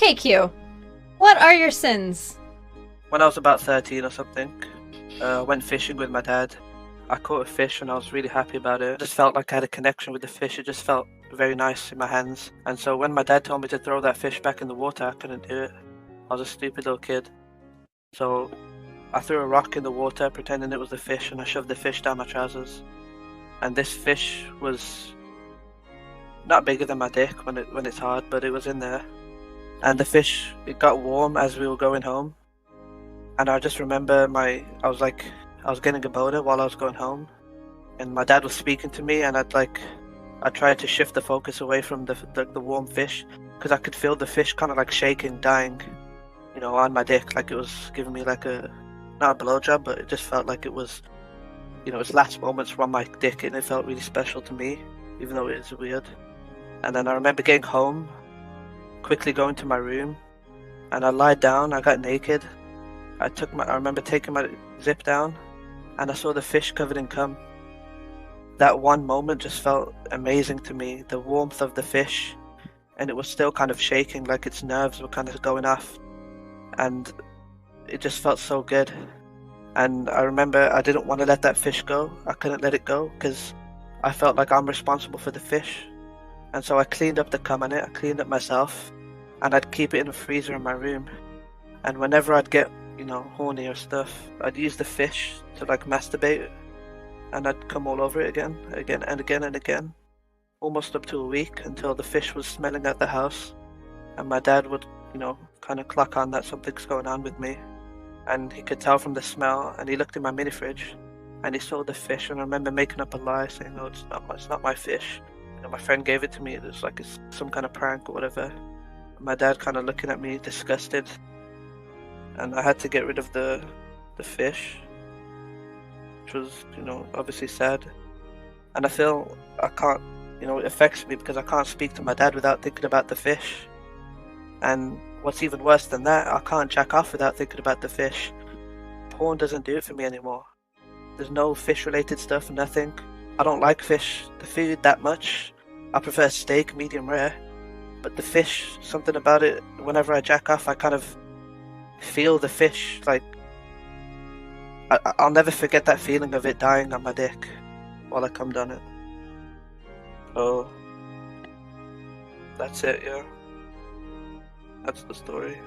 Okay, Q. What are your sins? When I was about 13 or something, I went fishing with my dad. I caught a fish and I was really happy about it. I just felt like I had a connection with the fish. It just felt very nice in my hands. And so when my dad told me to throw that fish back in the water, I couldn't do it. I was a stupid little kid. So I threw a rock in the water pretending it was a fish, and I shoved the fish down my trousers. And this fish was not bigger than my dick when it's hard, but it was in there. And the fish, it got warm as we were going home. And I just remember I was getting a boner while I was going home, and my dad was speaking to me, and I tried to shift the focus away from the warm fish, because I could feel the fish kind of like shaking, dying, on my dick, like it was giving me like not a blowjob, but it just felt like it was, its last moments were on my dick, and it felt really special to me, even though it is weird. And then I remember getting home, quickly going to my room, and I lied down, I got naked. I remember taking my zip down, and I saw the fish covered in cum. That one moment just felt amazing to me, the warmth of the fish, and it was still kind of shaking, like its nerves were kind of going off, and it just felt so good. And I remember I didn't want to let that fish go. I couldn't let it go because I felt like I'm responsible for the fish. And so I cleaned up the cum on it, I cleaned it myself, and I'd keep it in a freezer in my room. And whenever I'd get horny or stuff, I'd use the fish to like masturbate, and I'd come all over it again and again, almost up to a week, until the fish was smelling at the house, and my dad would, kind of clock on that something's going on with me, and he could tell from the smell, and he looked in my mini fridge, and he saw the fish, and I remember making up a lie saying, no, it's not my fish. My friend gave it to me, it was like some kind of prank or whatever. My dad kind of looking at me disgusted, and I had to get rid of the fish, which was, obviously sad. And I feel I can't, it affects me because I can't speak to my dad without thinking about the fish. And what's even worse than that, I can't jack off without thinking about the fish. Porn doesn't do it for me anymore. There's no fish related stuff, nothing. I don't like fish, the food, that much. I prefer steak, medium rare. But the fish, something about it, whenever I jack off, I kind of feel the fish, like I'll never forget that feeling of it dying on my dick while I cummed on it. So that's it, yeah. That's the story.